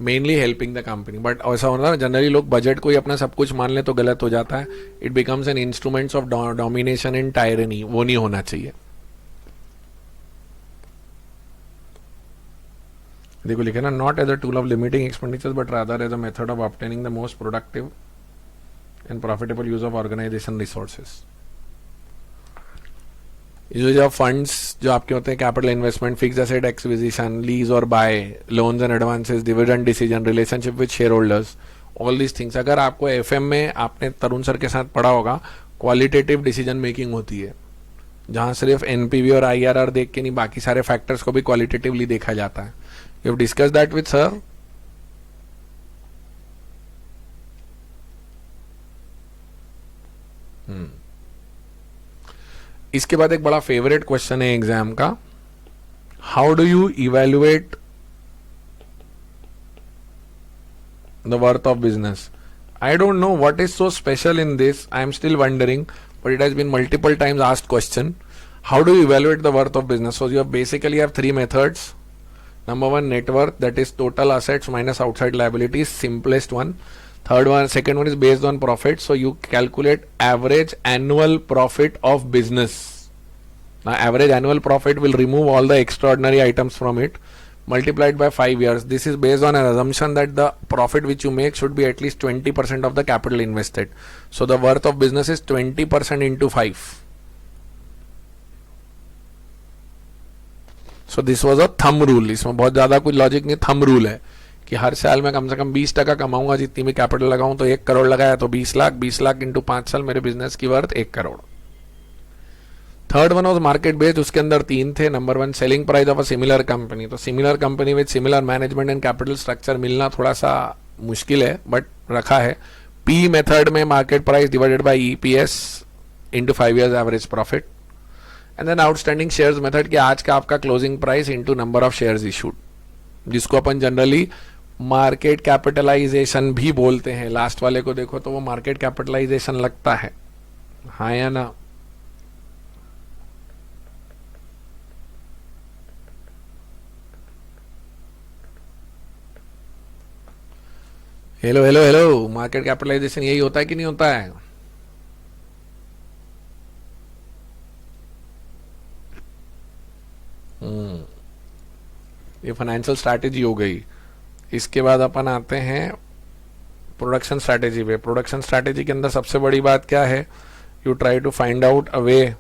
A: mainly helping the company. But ऐसा होता है generally लोग budget को ही अपना सब कुछ मान ले तो गलत हो जाता है। It becomes an instruments of domination and tyranny, वो नहीं होना चाहिए। देखो लिखे ना, not as a tool of limiting expenditures but rather as a method of obtaining the most productive and profitable use of organisation resources. Use of funds जो आपके होते हैं, capital investment, fix asset acquisition, lease और buy, loans and advances, dividend decision, relationship with share holders, all these things. अगर आपको FM में आपने तरुण sir के साथ पढ़ा होगा, क्वालिटेटिव डिसीजन मेकिंग होती है, जहां सिर्फ एनपीवी और आईआरआर देख के नहीं, बाकी सारे फैक्टर्स को भी क्वालिटेटिवली देखा जाता है। You have discuss that with sir? इसके बाद एक बड़ा फेवरेट क्वेश्चन है एग्जाम का, how do you evaluate the worth of business? I don't know what is so special in this, I am still wondering, but it has been multiple times asked question, how do you evaluate the worth of business? So you basically have three methods. Number one, net worth, that is total assets minus outside liabilities, simplest one. Second one is based on profit. So you calculate average annual profit of business. Now average annual profit will remove all the extraordinary items from it, multiplied by 5 years. This is based on an assumption that the profit which you make should be at least 20% of the capital invested. So the worth of business is 20% into 5. So this was a thumb rule. इसमें बहुत ज्यादा कोई logic नहीं, thumb rule है कि हर साल में कम से कम 20% कमाऊंगा, जितनी भी कैपिटल लगाऊं. तो 1 करोड़ लगाया तो 20 लाख, 20 लाख इंटू 5 साल, मेरे बिजनेस की worth 1 crore. Third one was market based, उसके अंदर 3 थे. Number 1 selling price of a similar company. तो similar company with similar management and capital structure मिलना थोड़ा सा मुश्किल है, बट रखा है. पी मेथड में market price divided by EPS into 5 years average profit. And then outstanding shares method कि आज का आपका closing price into number of shares issued, जिसको अपन जनरली मार्केट कैपिटलाइजेशन भी बोलते हैं. लास्ट वाले को देखो तो वो मार्केट कैपिटलाइजेशन लगता है, हाँ या ना? Hello hello hello, market capitalization यही होता है कि नहीं होता है? ये फाइनेंशियल स्ट्रैटेजी हो गई. इसके बाद अपन आते हैं प्रोडक्शन स्ट्रैटेजी पे. प्रोडक्शन स्ट्रैटेजी के अंदर सबसे बड़ी बात क्या है? You try to find out a way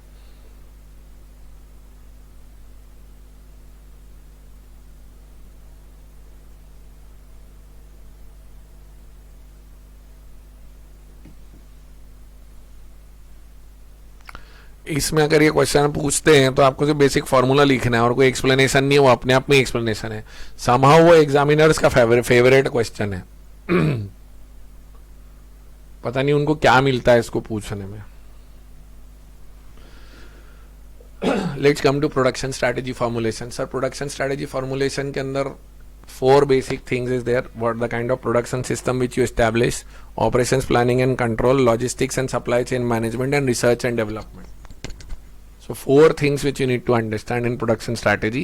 A: इसमें अगर ये क्वेश्चन पूछते हैं तो आपको सिर्फ बेसिक फॉर्मूला लिखना है और कोई एक्सप्लेनेशन नहीं है, वो अपने आप में एक्सप्लेनेशन है. समहाउ वो एग्जामिनर्स का फेवरेट क्वेश्चन है. पता नहीं उनको क्या मिलता है इसको पूछने में. Let's come to production strategy formulation. Sir production strategy formulation के अंदर 4 basic things is there. What the kind of production system which you establish, operations planning and control, logistics and supply chain management, and research and development. So 4 things which you need to understand in production strategy.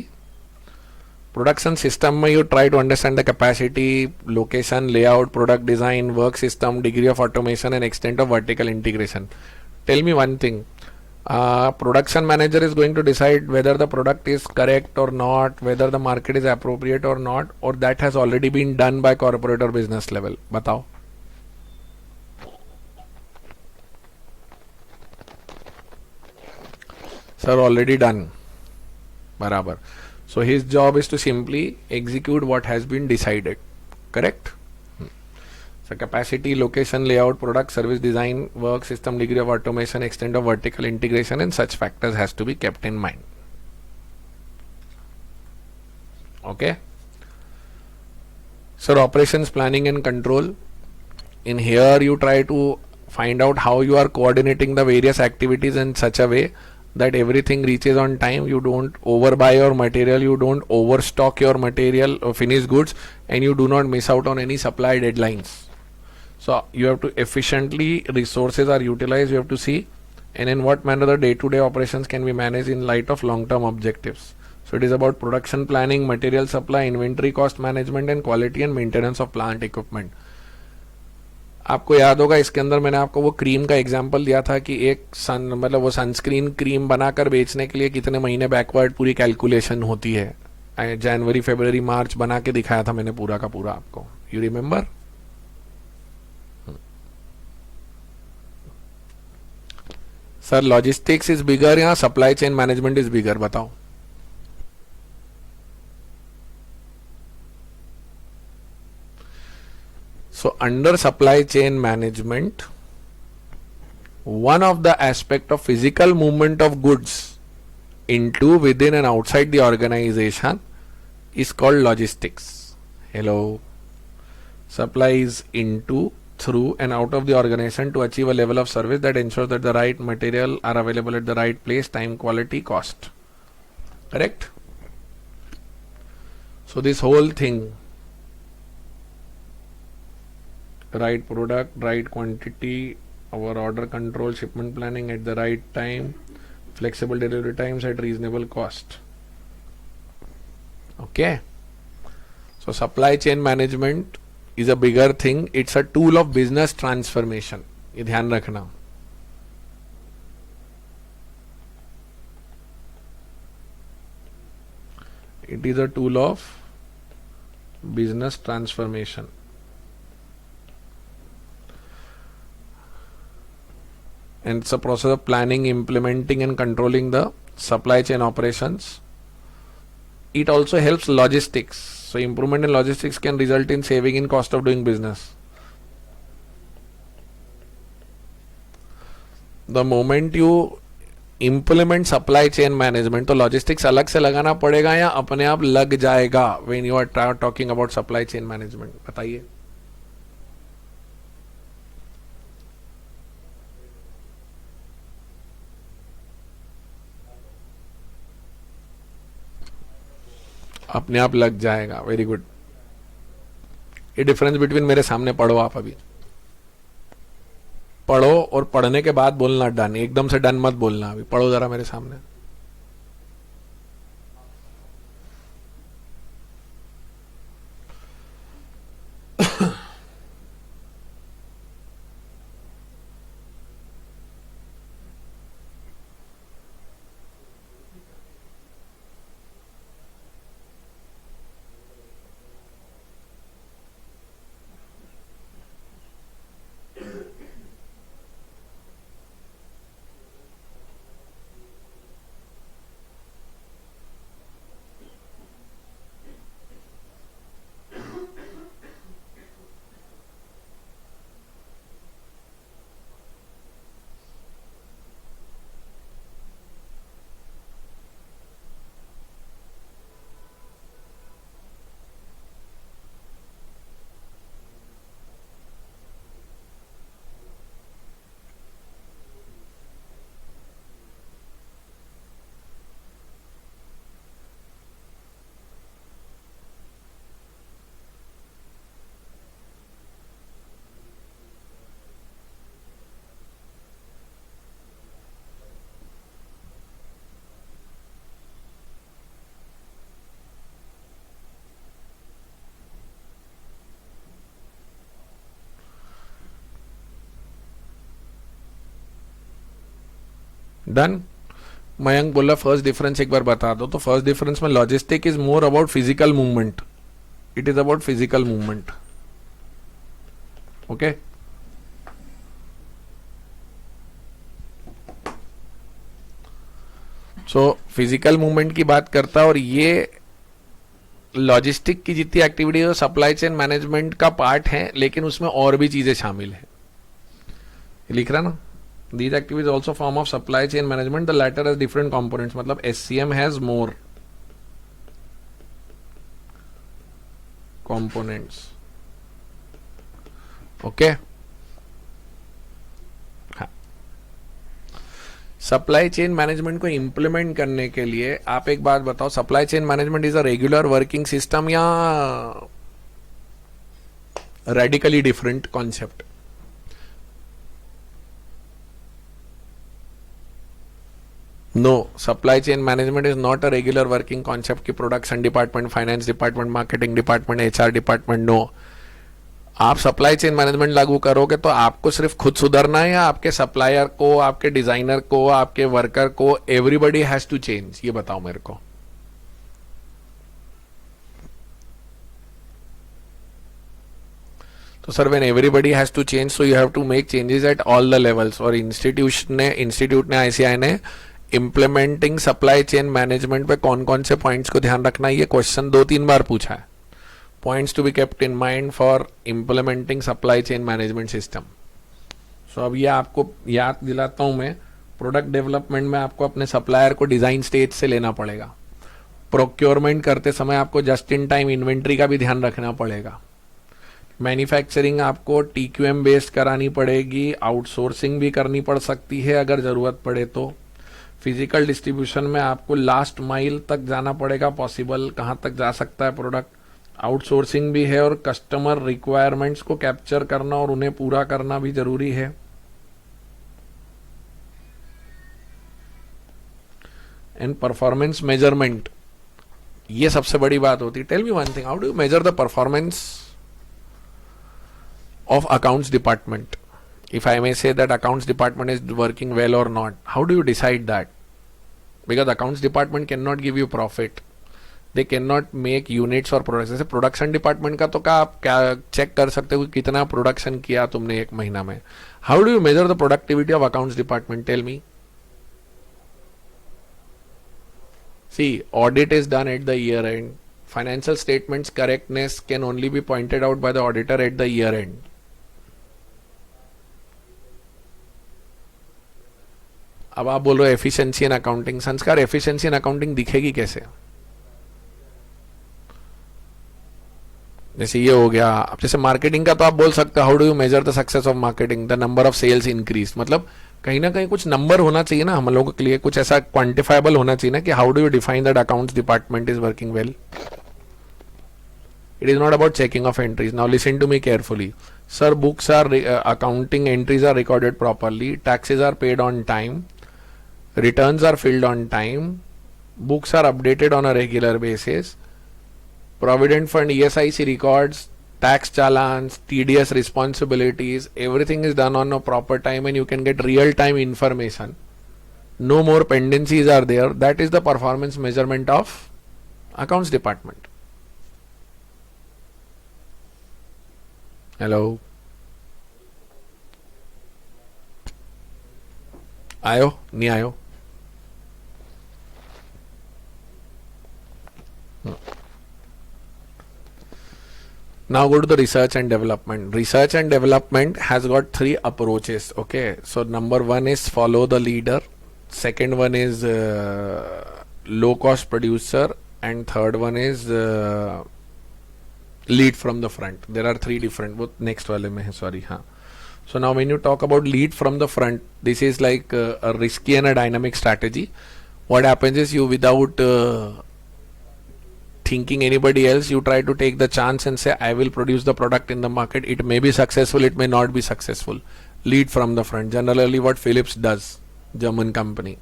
A: Production system में you try to understand the capacity, location, layout, product design, work system, degree of automation and extent of vertical integration. Tell me one thing. Production manager is going to decide whether the product is correct or not, whether the market is appropriate or not, or that has already been done by corporate or business level. बताओ. Sir, already done. बराबर. So his job is to simply execute what has been decided. Correct? So capacity, location, layout, product, service design, work system, degree of automation, extent of vertical integration, and such factors has to be kept in mind. Okay. So operations planning and control. In here you try to find out how you are coordinating the various activities in such a way that everything reaches on time. You don't overbuy your material, you don't overstock your material or finished goods, and you do not miss out on any supply deadlines. So you have to efficiently resources are utilized. You have to see and in what manner the day-to-day operations can be managed in light of long-term objectives. So it is about production planning, material supply, inventory cost management, and quality and maintenance of plant equipment. आपको याद होगा इसके अंदर मैंने आपको वो cream का example दिया था कि एक मतलब वो सनस्क्रीन क्रीम बनाकर बेचने के लिए कितने महीने बैकवर्ड पूरी कैलकुलेशन होती है. जनवरी, फरवरी, मार्च बना के दिखाया था मैंने पूरा का पूरा आपको. You remember? Sir logistics is bigger या supply chain management is bigger? बताओ. So under supply chain management, one of the aspect of physical movement of goods into, within and outside the organization is called logistics. Hello. Supplies into, through and out of the organization to achieve a level of service that ensures that the right material are available at the right place, time, quality, cost. Correct? So this whole thing, right product, right quantity, our order control, shipment planning at the right time, flexible delivery times at reasonable cost. Okay. So supply chain management is a bigger thing. It's a tool of business transformation. ये ध्यान रखना. It is a tool of business transformation. And it's a process of planning, implementing and controlling the supply chain operations. It also helps logistics. So improvement in logistics can result in saving in cost of doing business. The moment you implement supply chain management, तो logistics अलग से लगाना पड़ेगा या अपने आप लग जाएगा when you are talking about supply chain management? बताइए. अपने आप लग जाएगा. Very good. ये डिफरेंस बिटवीन मेरे सामने पढ़ो आप अभी. पढ़ो और पढ़ने के बाद बोलना डन. एकदम से डन मत बोलना. अभी पढ़ो जरा मेरे सामने. डन. मयंक बोला फर्स्ट डिफरेंस एक बार बता दो. तो फर्स्ट डिफरेंस में logistic is more about physical movement. It is about physical movement. Okay. So physical movement की बात करता है और ये लॉजिस्टिक की जितनी एक्टिविटी है सप्लाई चेन मैनेजमेंट का पार्ट है, लेकिन उसमें और भी चीजें शामिल है. लिख रहा ना. These activities also form of supply chain management. The latter has different components. मतलब SCM has more components. Okay. हाँ. सप्लाई चेन मैनेजमेंट को इंप्लीमेंट करने के लिए आप एक बात बताओ, supply chain management is a regular working system या radically different concept? No, supply chain management is not a regular working concept की production department, finance department, marketing department, HR department. No, आप सप्लाई चेन मैनेजमेंट लागू करोगे तो आपको सिर्फ खुद सुधरना है या आपके सप्लायर को, आपके डिजाइनर को, आपके वर्कर को, एवरीबडी हैज टू चेंज? ये बताओ मेरे को. तो sir when everybody has to change so you have to make changes at all the levels. और इंस्टीट्यूट ने आईसीआई ने इम्प्लीमेंटिंग सप्लाई चेन मैनेजमेंट पे कौन कौन से पॉइंट्स को ध्यान रखना है ये क्वेश्चन 2-3 बार पूछा है. Points to be kept in mind for implementing supply chain management system. So अब ये आपको याद दिलाता हूं मैं. प्रोडक्ट डेवलपमेंट में आपको अपने सप्लायर को डिजाइन स्टेज से लेना पड़ेगा. प्रोक्योरमेंट करते समय आपको जस्ट इन टाइम इन्वेंट्री का भी ध्यान रखना पड़ेगा. मैन्युफैक्चरिंग आपको TQM बेस्ड करानी पड़ेगी. आउटसोर्सिंग भी करनी पड़ सकती है अगर जरूरत पड़े तो. फिजिकल डिस्ट्रीब्यूशन में आपको लास्ट माइल तक जाना पड़ेगा, पॉसिबल कहां तक जा सकता है प्रोडक्ट. आउटसोर्सिंग भी है और कस्टमर रिक्वायरमेंट्स को कैप्चर करना और उन्हें पूरा करना भी जरूरी है. एंड परफॉर्मेंस मेजरमेंट, ये सबसे बड़ी बात होती है. Tell me one thing, how do you measure the performance of accounts department? If I may say that accounts department is working well or not, how do you decide that? Because accounts department cannot give you profit, they cannot make units or products. जैसे production department का तो आप क्या check कर सकते हो कि कितना प्रोडक्शन किया तुमने एक महीना में. How do you measure the productivity of accounts department? Tell me. See, audit is done at the year end. Financial statements correctness can only be pointed out by the auditor at the year end. अब आप बोलो efficiency in accounting. संस्कार, efficiency in accounting दिखेगी कैसे? जैसे ये हो गया. अब जैसे मार्केटिंग का तो आप बोल सकते हो how do you measure the success of marketing? The number of sales increase. मतलब कहीं ना कहीं कुछ नंबर होना चाहिए ना हम लोगों के लिए, कुछ ऐसा क्वांटिफाइबल होना चाहिए ना कि how do you define that accounts department is working well. It is not about checking of entries. Now listen to me carefully. Sir, books are accounting entries are recorded properly. Taxes are paid on time. Returns are filled on time. Books are updated on a regular basis. Provident fund ESIC records, tax challans, TDS responsibilities, everything is done on a proper time and you can get real time information. No more pendencies are there. That is the performance measurement of accounts department. Hello, आयो नहीं आयो? Now go to the research and development. Research and development has got 3 approaches. Okay, so number 1 is follow the leader. Second one is low cost producer, and third one is lead from the front. There are 3 different. Both next wale mein hai, sorry. हाँ. So now when you talk about lead from the front, this is like a risky and a dynamic strategy. What happens is you, without thinking anybody else, you try to take the chance and say I will produce the product in the market. It may be successful, it may not be successful. Lead from the front, generally what Philips does, German company.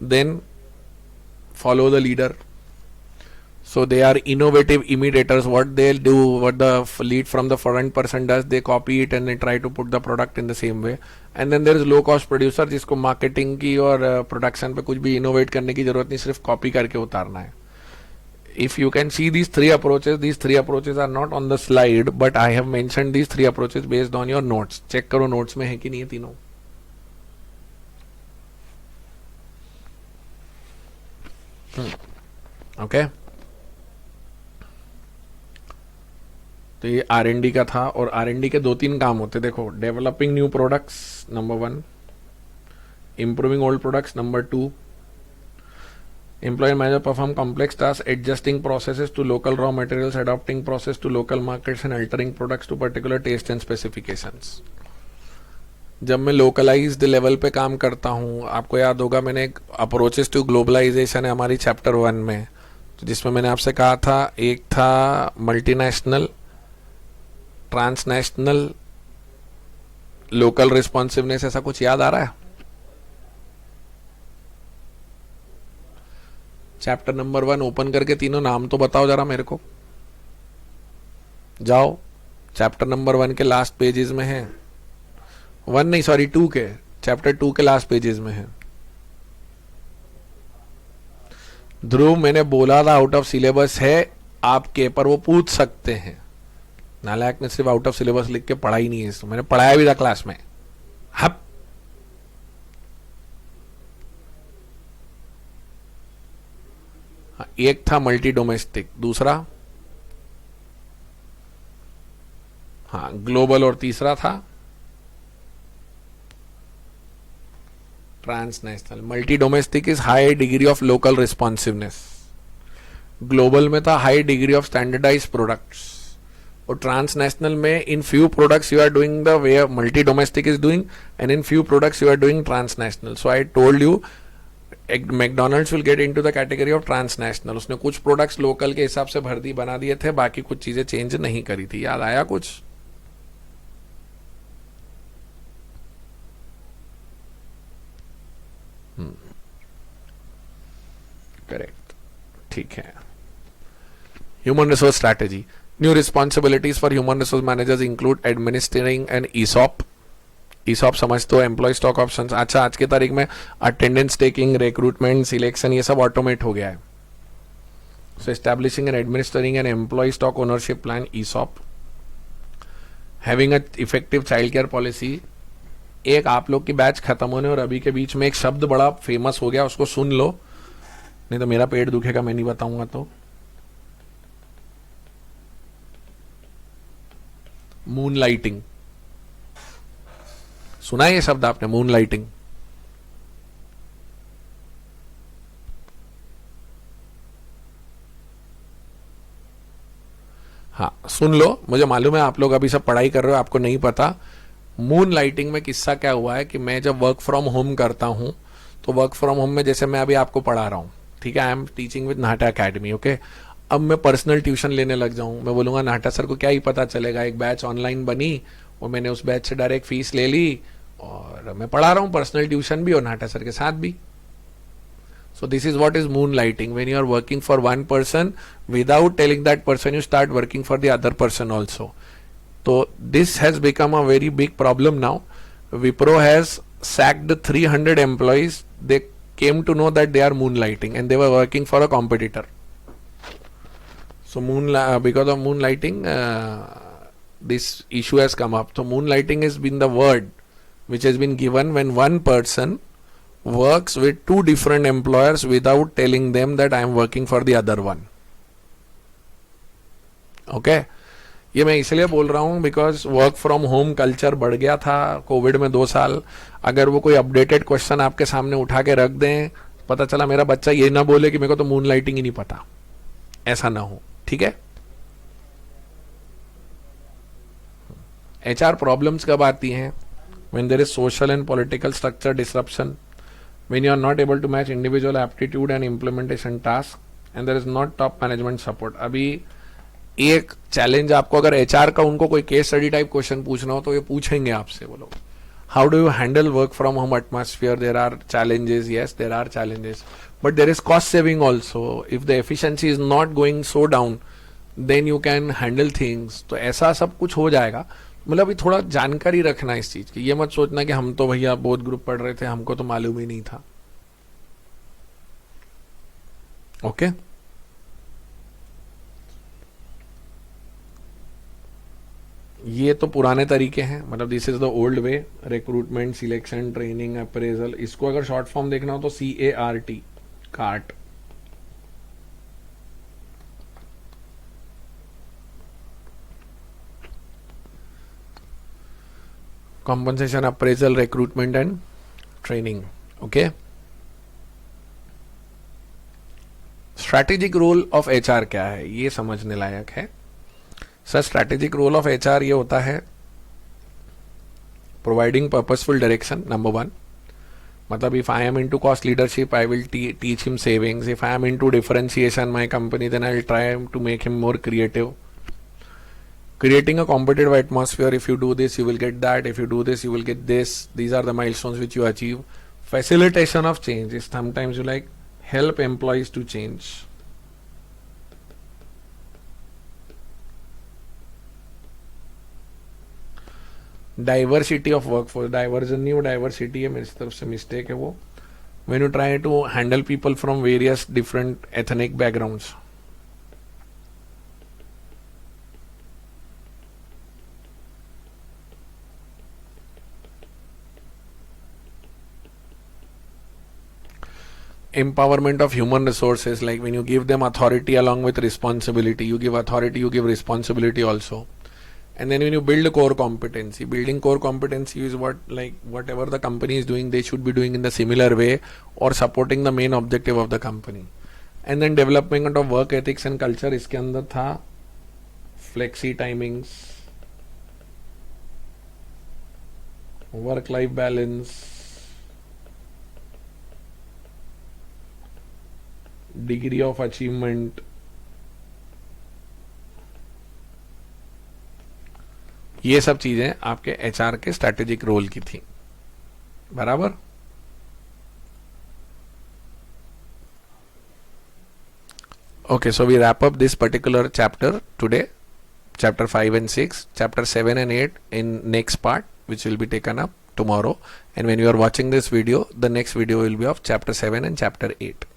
A: Then follow the leader. So they are innovative imitators. What they'll do, what the lead from the front person does, they copy it and they try to put the product in the same way. And then there is low cost producer जिसको marketing की और production पे कुछ भी innovate करने की जरूरत नहीं, सिर्फ copy करके उतारना है. If you can see these three approaches are not on the slide, but I have mentioned these three approaches based on your notes. Check करो notes में है कि नहीं है तीनों. Okay. तो ये R&D का था, और R&D के 2-3 काम होते. देखो, developing new products number 1, improving old products number 2, employee manager perform complex tasks, adjusting processes to local raw materials, adapting process to local markets and altering products to particular taste and specifications. जब मैं localised level पे काम करता हूँ, आपको याद होगा मैंने एक अप्रोचेस टू ग्लोबलाइजेशन है हमारी चैप्टर 1 में, तो जिसमें मैंने आपसे कहा था, एक था मल्टीनेशनल, ट्रांसनेशनल, लोकल रिस्पॉन्सिवनेस. ऐसा कुछ याद आ रहा है? चैप्टर नंबर 1 ओपन करके तीनों नाम तो बताओ जरा मेरे को. जाओ, चैप्टर नंबर 1 के लास्ट पेजेस में है. 1 नहीं, सॉरी 2 के, चैप्टर 2 के लास्ट पेजेस में है. ध्रुव, मैंने बोला था आउट ऑफ सिलेबस है आपके, पर वो पूछ सकते हैं. नालायक ने सिर्फ आउट ऑफ सिलेबस लिख के पढ़ा ही नहीं है इसको, मैंने पढ़ाया भी था क्लास में. हप, एक था मल्टी डोमेस्टिक, दूसरा हाँ ग्लोबल, और तीसरा था transnational. Multi domestic is high degree of local responsiveness, global में था high degree of standardize products, और ट्रांसनेशनल में in few products you are doing the way multi domestic is doing, and in few products you are doing transnational. So I told you McDonald's will get into the category of transnational. उसने कुछ products local के हिसाब से भर दी, बना दिए थे, बाकी कुछ चीजें चेंज नहीं करी थी. याद आया कुछ? करेक्ट, ठीक है. Human resource strategy. New responsibilities for human resource managers include administrating and ESOP. ESOP समझते हो, एम्प्लॉय स्टॉक ऑप्शन. अच्छा, आज की तारीख में अटेंडेंस टेकिंग, रिक्रूटमेंट, सिलेक्शन, ये सब ऑटोमेट हो गया है. So establishing and administrating an employ stock ownership plan, ESOP. Having a effective child care policy. एक आप लोग की बैच खत्म होने और अभी के बीच में एक शब्द बड़ा फेमस हो गया, उसको सुन लो, नहीं तो मेरा पेट दुखेगा, मैं नहीं बताऊंगा तो. Moon lighting. सुना है ये शब्द आपने, मून लाइटिंग? हाँ, सुन लो, मुझे मालूम है आप लोग अभी सब पढ़ाई कर रहे हो, आपको नहीं पता. मून लाइटिंग में किस्सा क्या हुआ है कि मैं जब वर्क फ्रॉम होम करता हूं, तो वर्क फ्रॉम होम में जैसे मैं अभी आपको पढ़ा रहा हूं, ठीक है, I am teaching with NATA academy, okay. अब मैं पर्सनल ट्यूशन लेने लग जाऊं, मैं बोलूंगा नाटा सर को क्या ही पता चलेगा, एक बैच ऑनलाइन बनी और मैंने उस बैच से डायरेक्ट फीस ले ली और मैं पढ़ा रहा हूं पर्सनल ट्यूशन भी और नाटा सर के साथ भी. So this is what is moonlighting. When you are working for one person, without telling that person, you start working for the other person also. So this has become a very big problem now. Wipro has sacked 300 employees. They came to know that they are moonlighting and they were working for a competitor. So because of moonlighting, this issue has come up. So moonlighting has been the word which has been given when one person works with two different employers without telling them that I am working for the other one. Okay? ये मैं इसलिए बोल रहा हूँ because work from home culture बढ़ गया था Covid में 2 साल. अगर वो कोई अपडेटेड क्वेश्चन आपके सामने उठा के रख दें, पता चला मेरा बच्चा ये ना बोले कि मेरे को तो मून लाइटिंग ही नहीं पता, ऐसा ना हो. ठीक है? HR प्रॉब्लम्स कब आती हैं? when there is social and political structure disruption, when you are not able to match individual aptitude and implementation task, and there is not top management support. अभी एक चैलेंज आपको, अगर HR का उनको कोई केस स्टडी टाइप क्वेश्चन पूछना हो तो ये पूछेंगे आपसे वो लोग. How do you handle work from home atmosphere? There are challenges. Yes, there are challenges, but there is cost saving also. If the efficiency is not going so down, then you can handle things. तो ऐसा सब कुछ हो जाएगा. मतलब अभी थोड़ा जानकारी रखना इस चीज की. ये मत सोचना कि हम तो भैया बहुत ग्रुप पढ़ रहे थे, हमको तो मालूम ही नहीं था. ओके ये तो पुराने तरीके हैं. मतलब this is the old way. Recruitment, selection, training, appraisal. इसको अगर शॉर्ट फॉर्म देखना हो तो CART, cart. compensation, appraisal, recruitment and training. Okay. Strategic role of HR क्या है, ये समझने लायक है. Sir strategic role of HR ये होता है प्रोवाइडिंग पर्पसफुल डायरेक्शन. नंबर 1, मतलब if I am into cost leadership I will teach him savings. If I am into differentiation my company then I will try to make him more creative. Creating a competitive atmosphere. If you do this, you will get that. If you do this, you will get this. These are the milestones which you achieve. Facilitation of change is sometimes you like help employees to change. Diversity of workforce. Diversion नहीं, वो diversity है, मेरी तरफ से mistake है वो. When you try to handle people from various different ethnic backgrounds. Empowerment of human resources, like when you give them authority along with responsibility. You give authority, you give responsibility also. And then when you build a core competency, building core competency is what, like whatever the company is doing, they should be doing in the similar way or supporting the main objective of the company. And then development of work ethics and culture. इसके अंदर था flexi timings, work life balance, degree of achievement. ये सब चीजें आपके HR के strategic role की थी. बराबर. Okay, so we wrap up this particular chapter today, chapter 5 and 6, chapter 7 and 8 in next part, which will be taken up tomorrow. And when you are watching this video, the next video will be of chapter 7 and chapter 8.